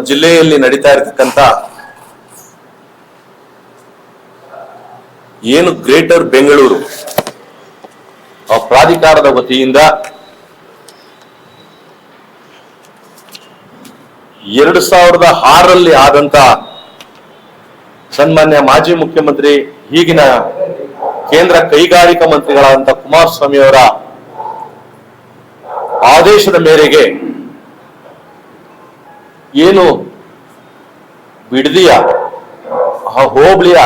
ಜಿಲ್ಲೆಯಲ್ಲಿ ನಡೀತಾ ಇರತಕ್ಕಂತ ಏನು ಗ್ರೇಟರ್ ಬೆಂಗಳೂರು ಪ್ರಾಧಿಕಾರದ ವತಿಯಿಂದ 2006ರಲ್ಲಿ ಆದಂತ ಸನ್ಮಾನ್ಯ ಮಾಜಿ ಮುಖ್ಯಮಂತ್ರಿ ಈಗಿನ ಕೇಂದ್ರ ಕೈಗಾರಿಕಾ ಮಂತ್ರಿಗಳಾದಂತ ಕುಮಾರಸ್ವಾಮಿ ಅವರ ಆದೇಶದ ಮೇರೆಗೆ ಏನು ಬಿಡದಿಯ ಹೋಬಳಿಯ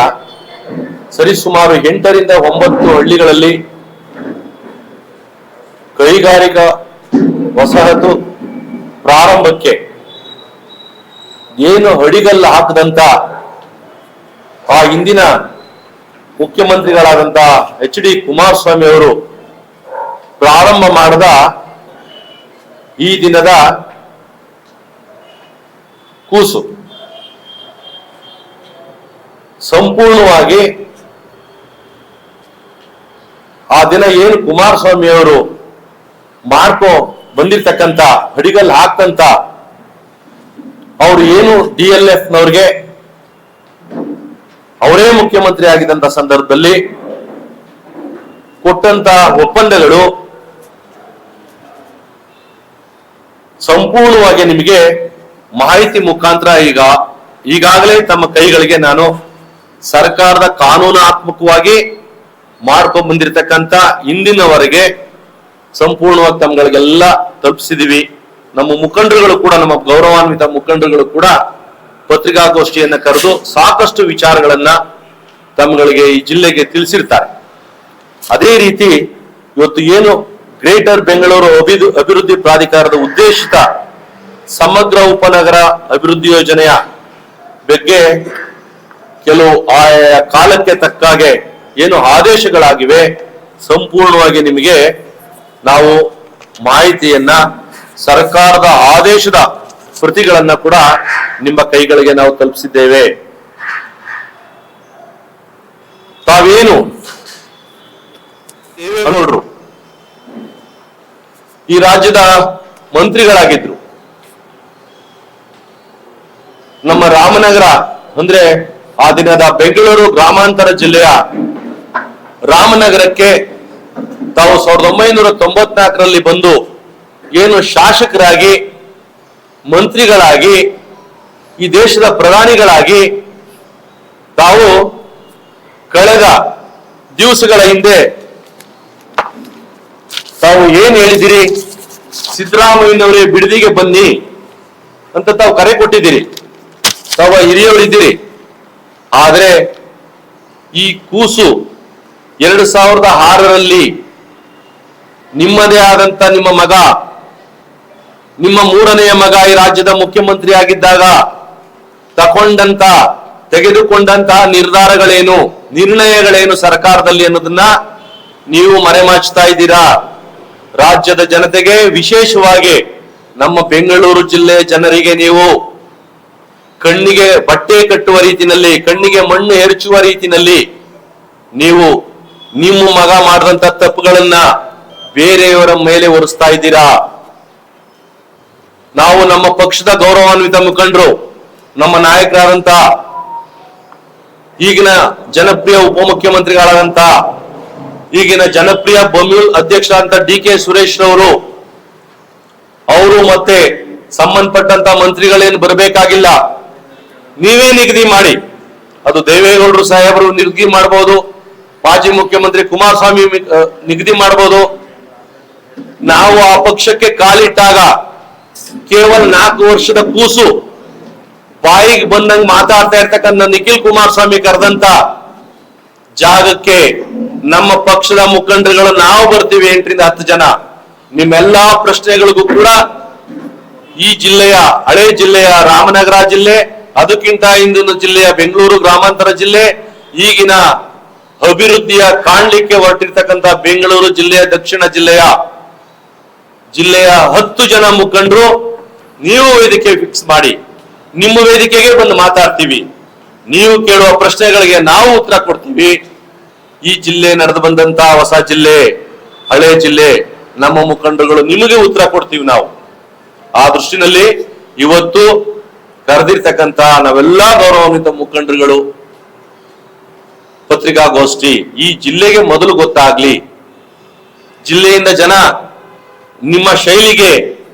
ಸರಿಸುಮಾರು 8 ರಿಂದ 9 ಹಳ್ಳಿಗಳಲ್ಲಿ ಕೈಗಾರಿಕಾ ವಸಾಹತು ಪ್ರಾರಂಭಕ್ಕೆ ಏನು ಅಡಿಗಲ್ಲು ಹಾಕದಂತ ಆ ಹಿಂದಿನ ಮುಖ್ಯಮಂತ್ರಿಗಳಾದಂತ HD ಕುಮಾರಸ್ವಾಮಿ ಅವರು ಪ್ರಾರಂಭ ಮಾಡಿದ ಈ ದಿನದ ಕೂಸು ಸಂಪೂರ್ಣವಾಗಿ ಆ ದಿನ ಏನು ಕುಮಾರಸ್ವಾಮಿ ಅವರು ಮಾಡ್ಕೊ ಬಂದಿರ್ತಕ್ಕಂಥ ಅಡಿಗಲ್ ಹಾಕ್ತಂತ ಅವರು ಏನು DLF ನವ್ರಿಗೆ ಅವರೇ ಮುಖ್ಯಮಂತ್ರಿ ಆಗಿದ್ದಂತ ಸಂದರ್ಭದಲ್ಲಿ ಕೊಟ್ಟಂತ ಒಪ್ಪಂದಗಳು ಸಂಪೂರ್ಣವಾಗಿ ನಿಮಗೆ ಮಾಹಿತಿ ಮುಖಾಂತರ ಈಗಾಗಲೇ ತಮ್ಮ ಕೈಗಳಿಗೆ ನಾನು ಸರ್ಕಾರದ ಕಾನೂನಾತ್ಮಕವಾಗಿ ಮಾಡ್ಕೊಂಡ್ ಬಂದಿರತಕ್ಕಂತ ಇಂದಿನವರೆಗೆ ಸಂಪೂರ್ಣವಾಗಿ ತಮ್ಗಳಿಗೆಲ್ಲ ತಲುಪಿಸಿದೀವಿ. ನಮ್ಮ ಮುಖಂಡರುಗಳು ಕೂಡ, ನಮ್ಮ ಗೌರವಾನ್ವಿತ ಮುಖಂಡರುಗಳು ಕೂಡ ಪತ್ರಿಕಾಗೋಷ್ಠಿಯನ್ನ ಕರೆದು ಸಾಕಷ್ಟು ವಿಚಾರಗಳನ್ನ ತಮ್ಗಳಿಗೆ ಈ ಜಿಲ್ಲೆಗೆ ತಿಳಿಸಿರ್ತಾರೆ. ಅದೇ ರೀತಿ ಇವತ್ತು ಏನು ಗ್ರೇಟರ್ ಬೆಂಗಳೂರು ಅಭಿವೃದ್ಧಿ ಪ್ರಾಧಿಕಾರದ ಉದ್ದೇಶಿತ ಸಮಗ್ರ ಉಪನಗರ ಅಭಿವೃದ್ಧಿ ಯೋಜನೆಯ ಬಗ್ಗೆ ಕೆಲವು ಆಯಾ ಕಾಲಕ್ಕೆ ತಕ್ಕಾಗೆ ಏನು ಆದೇಶಗಳಾಗಿವೆ ಸಂಪೂರ್ಣವಾಗಿ ನಿಮಗೆ ನಾವು ಮಾಹಿತಿಯನ್ನ ಸರ್ಕಾರದ ಆದೇಶದ ಪ್ರತಿಗಳನ್ನ ಕೂಡ ನಿಮ್ಮ ಕೈಗಳಿಗೆ ನಾವು ತಲುಪಿಸಿದ್ದೇವೆ. ತಾವೇನು ದೇವೇಗೌಡರು ಈ ರಾಜ್ಯದ ಮಂತ್ರಿಗಳಾಗಿದ್ರು, ನಮ್ಮ ರಾಮನಗರ ಅಂದ್ರೆ ಆ ದಿನದ ಬೆಂಗಳೂರು ಗ್ರಾಮಾಂತರ ಜಿಲ್ಲೆಯ ರಾಮನಗರಕ್ಕೆ ತಾವು 1994ರಲ್ಲಿ ಬಂದು ಏನು ಶಾಸಕರಾಗಿ, ಮಂತ್ರಿಗಳಾಗಿ, ಈ ದೇಶದ ಪ್ರಧಾನಿಗಳಾಗಿ ತಾವು ಕಳೆದ ದಿವಸಗಳ ಹಿಂದೆ ತಾವು ಏನ್ ಹೇಳಿದಿರಿ, ಸಿದ್ದರಾಮಯ್ಯನವರೇ ಬಿಡದಿಗೆ ಬನ್ನಿ ಅಂತ ತಾವು ಕರೆ ಕೊಟ್ಟಿದ್ದೀರಿ, ತಾವು ಹಿರಿಯವರಿದ್ದೀರಿ. ಆದ್ರೆ ಈ ಕೂಸು 2006ರಲ್ಲಿ ನಿಮ್ಮದೇ ಆದಂತ ನಿಮ್ಮ ಮಗ, ನಿಮ್ಮ 3ನೆಯ ಮಗ ಈ ರಾಜ್ಯದ ಮುಖ್ಯಮಂತ್ರಿ ಆಗಿದ್ದಾಗ ತೆಗೆದುಕೊಂಡಂತಹ ನಿರ್ಣಯಗಳೇನು ಸರ್ಕಾರದಲ್ಲಿ ಅನ್ನೋದನ್ನ ನೀವು ಮರೆಮಾಚ್ತಾ ಇದ್ದೀರಾ. ರಾಜ್ಯದ ಜನತೆಗೆ, ವಿಶೇಷವಾಗಿ ನಮ್ಮ ಬೆಂಗಳೂರು ಜಿಲ್ಲೆಯ ಜನರಿಗೆ ನೀವು ಕಣ್ಣಿಗೆ ಬಟ್ಟೆ ಕಟ್ಟುವ ರೀತಿಯಲ್ಲಿ, ಕಣ್ಣಿಗೆ ಮಣ್ಣು ಎರಚುವ ರೀತಿಯಲ್ಲಿ ನೀವು ನಿಮ್ಮ ಮಗ ಮಾಡಿದಂತ ತಪ್ಪುಗಳನ್ನ ಬೇರೆಯವರ ಮೇಲೆ ಹೊರಿಸ್ತಾ ಇದ್ದೀರಾ. ನಾವು ನಮ್ಮ ಪಕ್ಷದ ಗೌರವಾನ್ವಿತ ಮುಖಂಡರು, ನಮ್ಮ ನಾಯಕರಾದಂತ ಈಗಿನ ಜನಪ್ರಿಯ ಉಪಮುಖ್ಯಮಂತ್ರಿಗಳಾದಂತ, ಈಗಿನ ಜನಪ್ರಿಯ ಬೊಮ್ಯೂಲ್ ಅಧ್ಯಕ್ಷ ಅಂತ DK ಸುರೇಶ್ ಅವರು ಮತ್ತೆ ಸಂಬಂಧಪಟ್ಟಂತ ಮಂತ್ರಿಗಳೇನು ಬರಬೇಕಾಗಿಲ್ಲ, ನೀವೇ ನಿಗದಿ ಮಾಡಿ. ಅದು ದೇವೇಗೌಡರು ಸಾಹೇಬರು ನಿಗದಿ ಮಾಡಬಹುದು, ಮಾಜಿ ಮುಖ್ಯಮಂತ್ರಿ ಕುಮಾರಸ್ವಾಮಿ ನಿಗದಿ ಮಾಡಬಹುದು. ನಾವು ಆ ಪಕ್ಷಕ್ಕೆ ಕಾಲಿಟ್ಟಾಗ ಕೇವಲ 4 ವರ್ಷದ ಕೂಸು ಬಾಯಿಗೆ ಬಂದಂಗ್ ಮಾತಾಡ್ತಾ ಇರ್ತಕ್ಕಂಥ ನಿಖಿಲ್ ಕುಮಾರಸ್ವಾಮಿ ಕರೆದಂತ ಜಾಗಕ್ಕೆ ನಮ್ಮ ಪಕ್ಷದ ಮುಖಂಡರುಗಳು ನಾವು ಬರ್ತೀವಿ 8 ರಿಂದ 10 ಜನ. ನಿಮ್ಮೆಲ್ಲಾ ಪ್ರಶ್ನೆಗಳಿಗೂ ಕೂಡ ಈ ಜಿಲ್ಲೆಯ, ಹಳೆ ಜಿಲ್ಲೆಯ ರಾಮನಗರ ಜಿಲ್ಲೆ, ಅದಕ್ಕಿಂತ ಹಿಂದಿನ ಜಿಲ್ಲೆಯ ಬೆಂಗಳೂರು ಗ್ರಾಮಾಂತರ ಜಿಲ್ಲೆ, ಈಗಿನ ಅಭಿವೃದ್ಧಿಯ ಕಾಣ್ಲಿಕ್ಕೆ ಹೊರಟಿರ್ತಕ್ಕಂಥ ಬೆಂಗಳೂರು ಜಿಲ್ಲೆಯ ದಕ್ಷಿಣ ಜಿಲ್ಲೆಯ 10 ಜನ ಮುಖಂಡರು ನೀವು ವೇದಿಕೆ ಫಿಕ್ಸ್ ಮಾಡಿ, ನಿಮ್ಮ ವೇದಿಕೆಗೆ ಬಂದು ಮಾತಾಡ್ತೀವಿ. ನೀವು ಕೇಳುವ ಪ್ರಶ್ನೆಗಳಿಗೆ ನಾವು ಉತ್ತರ ಕೊಡ್ತೀವಿ. ಈ ಜಿಲ್ಲೆ ನಡೆದು ಬಂದಂತ ಹೊಸ ಜಿಲ್ಲೆ, ಹಳೆ ಜಿಲ್ಲೆ, ನಮ್ಮ ಮುಖಂಡರುಗಳು ನಿಮಗೆ ಉತ್ತರ ಕೊಡ್ತೀವಿ ನಾವು. ಆ ದೃಷ್ಟಿನಲ್ಲಿ ಇವತ್ತು ಕರೆದಿರ್ತಕ್ಕಂತ ನಾವೆಲ್ಲಾ ಗೌರವಾನ್ವಿತ ಮುಖಂಡರುಗಳು ಪತ್ರಿಕಾಗೋಷ್ಠಿ ಈ ಜಿಲ್ಲೆಗೆ ಮೊದಲು ಗೊತ್ತಾಗ್ಲಿ, ಜಿಲ್ಲೆಯಿಂದ ಜನ ನಿಮ್ಮ ಶೈಲಿಗೆ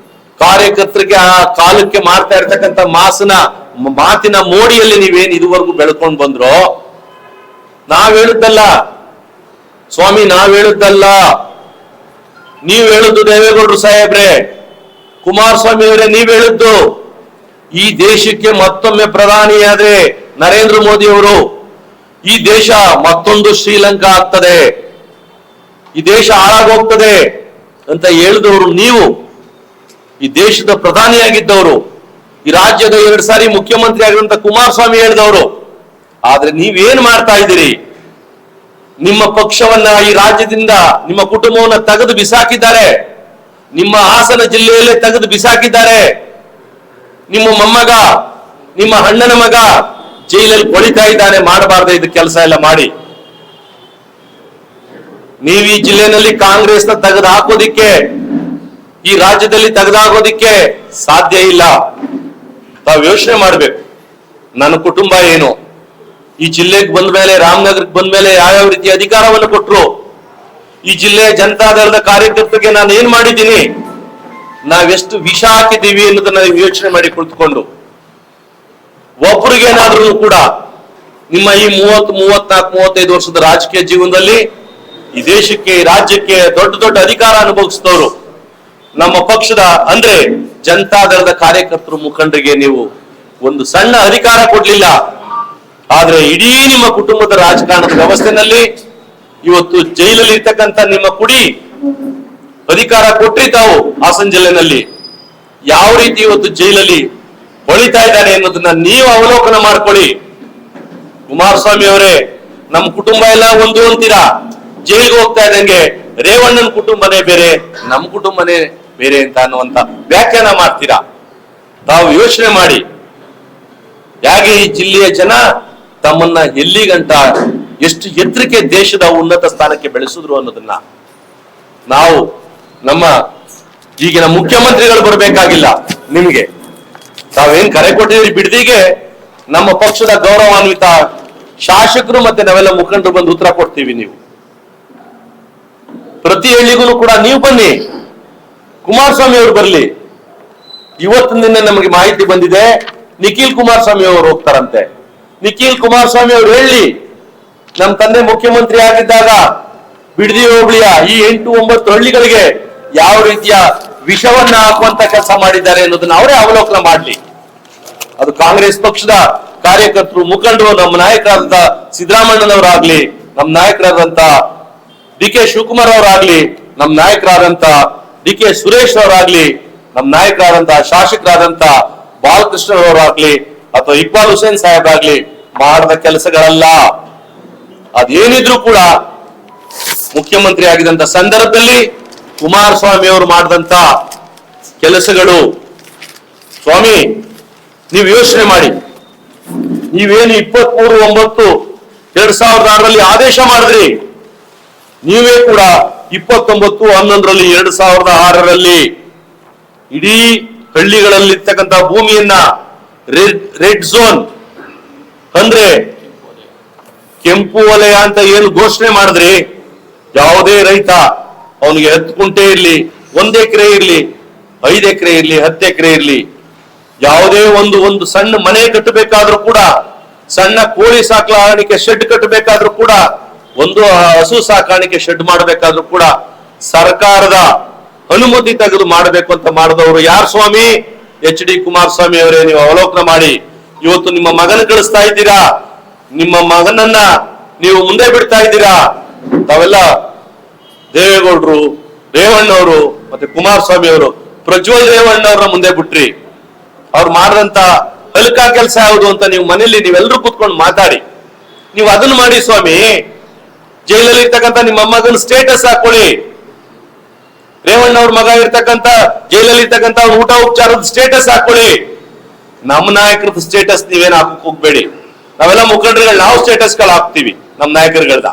ಕಾರ್ಯಕರ್ತರಿಗೆ ಆ ಕಾಲಕ್ಕೆ ಮಾಡ್ತಾ ಇರ್ತಕ್ಕಂಥ ಮಾತಿನ ಮೋಡಿಯಲ್ಲಿ ನೀವೇನ್ ಇದುವರೆಗೂ ಬೆಳ್ಕೊಂಡ್ ಬಂದ್ರೋ, ನಾವ್ ಹೇಳುತ್ತಲ್ಲ ಸ್ವಾಮಿ, ನಾವ್ ಹೇಳುತ್ತಲ್ಲ, ನೀವ್ ಹೇಳುದು ದೇವೇಗೌಡರು ಸಾಹೇಬ್ರೆ, ಕುಮಾರಸ್ವಾಮಿ ಅವರೇ ನೀವ್ ಹೇಳುದು. ಈ ದೇಶಕ್ಕೆ ಮತ್ತೊಮ್ಮೆ ಪ್ರಧಾನಿಯಾದ್ರೆ ನರೇಂದ್ರ ಮೋದಿ ಅವರು ಈ ದೇಶ ಮತ್ತೊಂದು ಶ್ರೀಲಂಕಾ ಆಗ್ತದೆ, ಈ ದೇಶ ಹಾಳಾಗೋಗ್ತದೆ ಅಂತ ಹೇಳಿದವರು ನೀವು. ಈ ದೇಶದ ಪ್ರಧಾನಿಯಾಗಿದ್ದವರು, ಈ ರಾಜ್ಯದ 2 ಸಾರಿ ಮುಖ್ಯಮಂತ್ರಿ ಆಗಿರುವಂತ ಕುಮಾರಸ್ವಾಮಿ ಹೇಳಿದವರು. ಆದ್ರೆ ನೀವೇನ್ ಮಾಡ್ತಾ ಇದ್ದೀರಿ? ನಿಮ್ಮ ಪಕ್ಷವನ್ನ ಈ ರಾಜ್ಯದಿಂದ, ನಿಮ್ಮ ಕುಟುಂಬವನ್ನ ತೆಗೆದು ಬಿಸಾಕಿದ್ದಾರೆ. ನಿಮ್ಮ ಹಾಸನ ಜಿಲ್ಲೆಯಲ್ಲೇ ತೆಗೆದು ಬಿಸಾಕಿದ್ದಾರೆ. ನಿಮ್ಮ ಮೊಮ್ಮಗ, ನಿಮ್ಮ ಅಣ್ಣನ ಮಗ ಜೈಲಲ್ಲಿ ಕೊಳಿತಾ ಇದ್ದಾನೆ. ಮಾಡಬಾರ್ದು ಇದು ಕೆಲಸ ಎಲ್ಲ ಮಾಡಿ. ನೀವು ಈ ಜಿಲ್ಲೆಯಲ್ಲಿ ಕಾಂಗ್ರೆಸ್ನ ತೆಗೆದು ಹಾಕೋದಿಕ್ಕೆ, ಈ ರಾಜ್ಯದಲ್ಲಿ ತೆಗೆದಾಕೋದಿಕ್ಕೆ ಸಾಧ್ಯ ಇಲ್ಲ. ತಾವು ಯೋಚನೆ ಮಾಡ್ಬೇಕು, ನನ್ನ ಕುಟುಂಬ ಏನು, ಈ ಜಿಲ್ಲೆಗೆ ಬಂದ ಮೇಲೆ, ರಾಮನಗರಕ್ಕೆ ಬಂದ ಮೇಲೆ ಯಾವ್ಯಾವ ರೀತಿ ಅಧಿಕಾರವನ್ನು ಕೊಟ್ರು, ಈ ಜಿಲ್ಲೆಯ ಜನತಾದಳದ ಕಾರ್ಯಕರ್ತರಿಗೆ ನಾನು ಏನ್ ಮಾಡಿದ್ದೀನಿ, ನಾವೆಷ್ಟು ವಿಷ ಹಾಕಿದ್ದೀವಿ ಅನ್ನೋದನ್ನ ಯೋಚನೆ ಮಾಡಿ ಕುಳಿತುಕೊಂಡು, ಒಬ್ಬರಿಗೇನಾದ್ರೂ ಕೂಡ ನಿಮ್ಮ ಈ 30, 34, 35 ವರ್ಷದ ರಾಜಕೀಯ ಜೀವನದಲ್ಲಿ ಈ ದೇಶಕ್ಕೆ, ಈ ರಾಜ್ಯಕ್ಕೆ ದೊಡ್ಡ ದೊಡ್ಡ ಅಧಿಕಾರ ಅನುಭವಿಸಿದವರು ನಮ್ಮ ಪಕ್ಷದ ಅಂದ್ರೆ ಜನತಾದಳದ ಕಾರ್ಯಕರ್ತರು, ಮುಖಂಡರಿಗೆ ನೀವು ಒಂದು ಸಣ್ಣ ಅಧಿಕಾರ ಕೊಡ್ಲಿಲ್ಲ. ಆದ್ರೆ ಇಡೀ ನಿಮ್ಮ ಕುಟುಂಬದ ರಾಜಕಾರಣದ ವ್ಯವಸ್ಥೆನಲ್ಲಿ ಇವತ್ತು ಜೈಲಲ್ಲಿ ಇರ್ತಕ್ಕಂಥ ನಿಮ್ಮ ಕುಡಿ ಅಧಿಕಾರ ಕೊಟ್ರಿ ತಾವು. ಹಾಸನ ಜಿಲ್ಲೆನಲ್ಲಿ ಯಾವ ರೀತಿ ಇವತ್ತು ಜೈಲಲ್ಲಿ ಹೊಳಿತಾ ಇದ್ದಾನೆ ಅನ್ನೋದನ್ನ ನೀವು ಅವಲೋಕನ ಮಾಡ್ಕೊಳ್ಳಿ. ಕುಮಾರಸ್ವಾಮಿ ಅವರೇ, ನಮ್ಮ ಕುಟುಂಬ ಎಲ್ಲ ಒಂದು ಅಂತೀರಾ, ಜೈಲಿಗೆ ಹೋಗ್ತಾ ಇದ್ದಂಗೆ ರೇವಣ್ಣನ ಕುಟುಂಬನೇ ಬೇರೆ, ನಮ್ಮ ಕುಟುಂಬನೇ ಬೇರೆ ಅಂತ ಅನ್ನುವಂತ ವ್ಯಾಖ್ಯಾನ ಮಾಡ್ತೀರಾ. ತಾವು ಯೋಚನೆ ಮಾಡಿ, ಹೇಗೆ ಈ ಜಿಲ್ಲೆಯ ಜನ ತಮ್ಮನ್ನ ಎಲ್ಲಿಗಂಟ ಎಷ್ಟು ಎತ್ತರಕ್ಕೆ ದೇಶದ ಉನ್ನತ ಸ್ಥಾನಕ್ಕೆ ಬೆಳೆಸಿದ್ರು ಅನ್ನೋದನ್ನ ನಾವು, ನಮ್ಮ ಈಗಿನ ಮುಖ್ಯಮಂತ್ರಿಗಳು ಬರಬೇಕಾಗಿಲ್ಲ. ನಿಮ್ಗೆ ತಾವೇನ್ ಕರೆ ಕೊಟ್ಟಿದ್ರಿ ಬಿಡದಿಗೆ ನಮ್ಮ ಪಕ್ಷದ ಗೌರವಾನ್ವಿತ ಶಾಸಕರು ಮತ್ತೆ ನಾವೆಲ್ಲ ಮುಖಂಡರು ಬಂದು ಉತ್ತರ ಕೊಡ್ತೀವಿ. ನೀವು ಪ್ರತಿ ಹಳ್ಳಿಗೂ ಕೂಡ ನೀವು ಬನ್ನಿ, ಕುಮಾರಸ್ವಾಮಿ ಅವರು ಬರ್ಲಿ. ಇವತ್ತಿನ ನಮಗೆ ಮಾಹಿತಿ ಬಂದಿದೆ, ನಿಖಿಲ್ ಕುಮಾರಸ್ವಾಮಿ ಅವರು ಹೋಗ್ತಾರಂತೆ. ನಿಖಿಲ್ ಕುಮಾರಸ್ವಾಮಿ ಅವರು ಹೇಳಿ, ನಮ್ಮ ತಂದೆ ಮುಖ್ಯಮಂತ್ರಿ ಆಗಿದ್ದಾಗ ಬಿಡದಿ ಹೋಬಳಿಯ ಈ 8-9 ಹಳ್ಳಿಗಳಿಗೆ ಯಾವ ರೀತಿಯ ವಿಷವನ್ನ ಹಾಕುವಂತ ಕೆಲಸ ಮಾಡಿದ್ದಾರೆ ಅನ್ನೋದನ್ನ ಅವರೇ ಅವಲೋಕನ ಮಾಡ್ಲಿ. ಅದು ಕಾಂಗ್ರೆಸ್ ಪಕ್ಷದ ಕಾರ್ಯಕರ್ತರು, ಮುಖಂಡರು, ನಮ್ಮ ನಾಯಕರಾದ ಸಿದ್ದರಾಮಣ್ಣನವರಾಗ್ಲಿ, ನಮ್ಮ ನಾಯಕರಾದಂತ ಡಿ.ಕೆ. ಶಿವಕುಮಾರ್ ಅವರಾಗ್ಲಿ, ನಮ್ಮ ನಾಯಕರಾದಂತ ಡಿ.ಕೆ. ಸುರೇಶ್ ಅವರಾಗ್ಲಿ, ನಮ್ಮ ನಾಯಕರಾದಂತ ಶಾಸಕರಾದಂತ ಬಾಲಕೃಷ್ಣ ಅವರಾಗ್ಲಿ ಅಥವಾ ಇಕ್ಬಾಲ್ ಹುಸೇನ್ ಸಾಹೇಬ್ ಆಗ್ಲಿ ಮಾಡಿದ ಕೆಲಸಗಳಲ್ಲ. ಅದೇನಿದ್ರು ಕೂಡ ಮುಖ್ಯಮಂತ್ರಿ ಆಗಿದಂತ ಸಂದರ್ಭದಲ್ಲಿ ಕುಮಾರಸ್ವಾಮಿ ಅವರು ಮಾಡಿದಂತ ಕೆಲಸಗಳು. ಸ್ವಾಮಿ, ನೀವು ಯೋಚನೆ ಮಾಡಿ, ನೀವೇನು 23/9/2006 ಆದೇಶ ಮಾಡಿದ್ರಿ, ನೀವೇ ಕೂಡ 29/11 2006 ಇಡೀ ಹಳ್ಳಿಗಳಲ್ಲಿ ಇರ್ತಕ್ಕಂಥ ಭೂಮಿಯನ್ನ ರೆಡ್ ಝೋನ್ ಅಂದ್ರೆ ಕೆಂಪು ವಲಯ ಅಂತ ಏನು ಘೋಷಣೆ ಮಾಡಿದ್ರಿ, ಯಾವುದೇ ರೈತ ಅವನಿಗೆ 10 ಗುಂಟೆ ಇರ್ಲಿ, 1 ಎಕರೆ ಇರ್ಲಿ, 5 ಎಕರೆ ಇರ್ಲಿ, 10 ಎಕರೆ ಇರ್ಲಿ, ಯಾವುದೇ ಒಂದು ಸಣ್ಣ ಮನೆ ಕಟ್ಟಬೇಕಾದ್ರೂ ಕೂಡ, ಸಣ್ಣ ಕೋಳಿ ಸಾಕಾಣಿಕೆ ಶೆಡ್ ಕಟ್ಟಬೇಕಾದ್ರೂ ಕೂಡ, ಒಂದು ಹಸು ಸಾಕಾಣಿಕೆ ಶೆಡ್ ಮಾಡಬೇಕಾದ್ರೂ ಕೂಡ ಸರ್ಕಾರದ ಅನುಮತಿ ತೆಗೆದು ಮಾಡಬೇಕು ಅಂತ ಮಾಡಿದವರು ಯಾರು ಸ್ವಾಮಿ? ಎಚ್.ಡಿ. ಕುಮಾರಸ್ವಾಮಿ ಅವರೇ. ನೀವು ಅವಲೋಕನ ಮಾಡಿ. ಇವತ್ತು ನಿಮ್ಮ ಮಗನ ಕಳಿಸ್ತಾ ಇದ್ದೀರಾ, ನಿಮ್ಮ ಮಗನನ್ನ ನೀವು ಮುಂದೆ ಬಿಡ್ತಾ ಇದ್ದೀರಾ. ತಾವೆಲ್ಲ ದೇವೇಗೌಡರು, ರೇವಣ್ಣವರು ಮತ್ತೆ ಕುಮಾರಸ್ವಾಮಿ ಅವರು ಪ್ರಜ್ವಲ್ ರೇವಣ್ಣ ಅವ್ರನ್ನ ಮುಂದೆ ಬಿಟ್ರಿ. ಅವ್ರು ಮಾಡಿದಂತ ಹಲ್ಕ ಕೆಲಸ ಯಾವುದು ಅಂತ ನೀವು ಮನೆಯಲ್ಲಿ ನೀವೆಲ್ಲರೂ ಕೂತ್ಕೊಂಡು ಮಾತಾಡಿ. ನೀವು ಅದನ್ನ ಮಾಡಿ ಸ್ವಾಮಿ. ಜೈಲಲ್ಲಿ ಇರ್ತಕ್ಕಂಥ ನಿಮ್ಮ ಮಗನ ಸ್ಟೇಟಸ್ ಹಾಕೊಳ್ಳಿ. ರೇವಣ್ಣ ಅವ್ರ ಮಗ ಇರ್ತಕ್ಕಂಥ ಜೈಲಲ್ಲಿ ಇರ್ತಕ್ಕಂಥ ಊಟ ಉಪಚಾರದ ಸ್ಟೇಟಸ್ ಹಾಕೊಳ್ಳಿ. ನಮ್ಮ ನಾಯಕರದ ಸ್ಟೇಟಸ್ ನೀವೇನು ಹಾಕಕ್ ಹೋಗ್ಬೇಡಿ. ನಾವೆಲ್ಲ ಮುಖಂಡರುಗಳು ನಾವು ಸ್ಟೇಟಸ್ಗಳು ಹಾಕ್ತಿವಿ ನಮ್ಮ ನಾಯಕರುಗಳದ.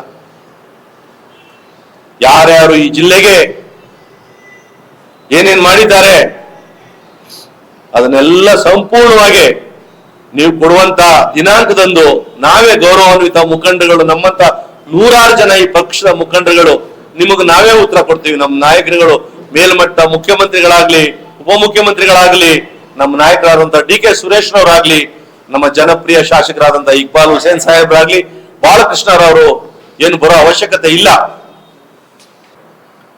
ಯಾರ್ಯಾರು ಈ ಜಿಲ್ಲೆಗೆ ಏನೇನ್ ಮಾಡಿದ್ದಾರೆ ಅದನ್ನೆಲ್ಲ ಸಂಪೂರ್ಣವಾಗಿ ನೀವು ಕೊಡುವಂತ ದಿನಾಂಕದಂದು ನಾವೇ ಗೌರವಾನ್ವಿತ ಮುಖಂಡರುಗಳು, ನಮ್ಮಂತ ನೂರಾರು ಜನ ಈ ಪಕ್ಷದ ಮುಖಂಡರುಗಳು ನಿಮಗೆ ನಾವೇ ಉತ್ತರ ಕೊಡ್ತೀವಿ. ನಮ್ಮ ನಾಯಕರುಗಳು, ಮೇಲ್ಮಟ್ಟ ಮುಖ್ಯಮಂತ್ರಿಗಳಾಗ್ಲಿ, ಉಪಮುಖ್ಯಮಂತ್ರಿಗಳಾಗ್ಲಿ, ನಮ್ಮ ನಾಯಕರಾದಂತ DK ಸುರೇಶ್ ಅವರಾಗ್ಲಿ, ನಮ್ಮ ಜನಪ್ರಿಯ ಶಾಸಕರಾದಂತ ಇಕ್ಬಾಲ್ ಹುಸೇನ್ ಸಾಹೇಬ್ರಾಗ್ಲಿ, ಬಾಲಕೃಷ್ಣರವರು ಏನು ಬರೋ ಅವಶ್ಯಕತೆ ಇಲ್ಲ.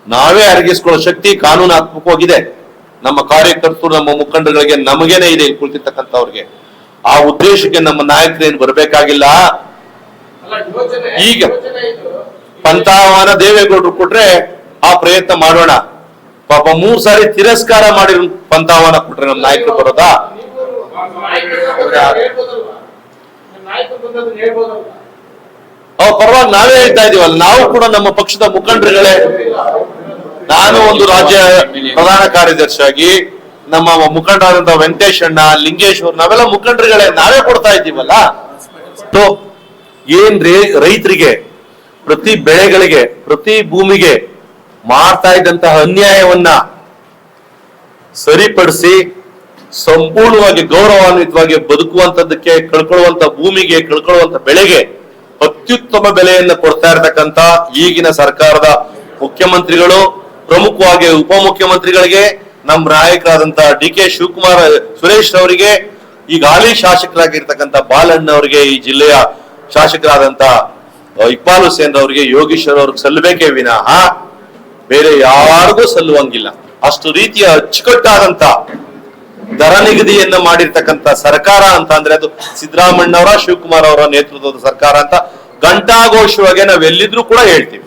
ನಾವೇ ಅರಗಿಸ್ಕೊಳ್ಳೋ ಶಕ್ತಿ ಕಾನೂನಾತ್ಮಕವಾಗಿದೆ. ನಮ್ಮ ಕಾರ್ಯಕರ್ತರು, ನಮ್ಮ ಮುಖಂಡರುಗಳಿಗೆ, ನಮಗೇನೆ ಇದೆ ಇಲ್ಲಿ ಕುಳಿತಿರ್ತಕ್ಕಂಥವ್ರಿಗೆ. ಆ ಉದ್ದೇಶಕ್ಕೆ ನಮ್ಮ ನಾಯಕರೇನು ಬರಬೇಕಾಗಿಲ್ಲ. ಈಗ ಪಂಥಾಹ್ವಾನ ದೇವೇಗೌಡರು ಕೊಟ್ರೆ ಆ ಪ್ರಯತ್ನ ಮಾಡೋಣ. ಪಾಪ 3 ಸಾರಿ ತಿರಸ್ಕಾರ ಮಾಡಿರೋ ಪಂಥಾಹ್ವಾನ ಕೊಟ್ರೆ ನಮ್ಮ ನಾಯಕರು ಬರೋದಾ? ಪರವಾಗಿ ನಾವೇ ಹೇಳ್ತಾ ಇದೀವಲ್ಲ, ನಾವು ಕೂಡ ನಮ್ಮ ಪಕ್ಷದ ಮುಖಂಡರುಗಳೇ. ನಾನು ಒಂದು ರಾಜ್ಯ ಪ್ರಧಾನ ಕಾರ್ಯದರ್ಶಿಯಾಗಿ ನಮ್ಮ ಮುಖಂಡರಾದಂತ ವೆಂಕಟೇಶ್ ಅಣ್ಣ, ಲಿಂಗೇಶ್ವರ್, ನಾವೆಲ್ಲ ಮುಖಂಡರುಗಳೇ, ನಾವೇ ಕೊಡ್ತಾ ಇದ್ದೀವಲ್ಲ. ಏನ್ ರೈತರಿಗೆ, ಪ್ರತಿ ಬೆಳೆಗಳಿಗೆ, ಪ್ರತಿ ಭೂಮಿಗೆ ಮಾಡ್ತಾ ಇದ್ದಂತಹ ಅನ್ಯಾಯವನ್ನ ಸರಿಪಡಿಸಿ ಸಂಪೂರ್ಣವಾಗಿ ಗೌರವಾನ್ವಿತವಾಗಿ ಬದುಕುವಂತದ್ದಕ್ಕೆ, ಕಳ್ಕೊಳ್ಳುವಂತ ಭೂಮಿಗೆ, ಕಳ್ಕೊಳ್ಳುವಂತ ಬೆಳೆಗೆ ಅತ್ಯುತ್ತಮ ಬೆಲೆಯನ್ನು ಕೊಡ್ತಾ ಇರತಕ್ಕಂತ ಈಗಿನ ಸರ್ಕಾರದ ಮುಖ್ಯಮಂತ್ರಿಗಳು, ಪ್ರಮುಖವಾಗಿ ಉಪಮುಖ್ಯಮಂತ್ರಿಗಳಿಗೆ, ನಮ್ಮ ನಾಯಕರಾದಂತ DK ಸುರೇಶ್ ಅವರಿಗೆ, ಈಗ ಹಾಲಿ ಶಾಸಕರಾಗಿರ್ತಕ್ಕಂಥ ಬಾಲಣ್ಣ ಅವರಿಗೆ, ಈ ಜಿಲ್ಲೆಯ ಶಾಸಕರಾದಂತ ಇಕ್ಬಾಲ್ ಹುಸೇನ್ ಅವರಿಗೆ, ಯೋಗೀಶ್ವರ್ ಅವ್ರಿಗೆ ಸಲ್ಲಬೇಕೇ ವಿನಃ ಬೇರೆ ಯಾರಿಗೂ ಸಲ್ಲುವಂಗಿಲ್ಲ. ಅಷ್ಟು ರೀತಿಯ ಅಚ್ಚುಕಟ್ಟಾದಂತ ದರ ನಿಗದಿಯನ್ನ ಮಾಡಿರ್ತಕ್ಕಂಥ ಸರ್ಕಾರ ಅಂತ ಅಂದ್ರೆ ಅದು ಸಿದ್ದರಾಮಣ್ಣ ಅವರ, ಶಿವಕುಮಾರ್ ಅವರ ನೇತೃತ್ವದ ಸರ್ಕಾರ ಅಂತ ಘಂಟಾಘೋಷವಾಗಿ ನಾವೆಲ್ಲಿದ್ರು ಕೂಡ ಹೇಳ್ತೀವಿ.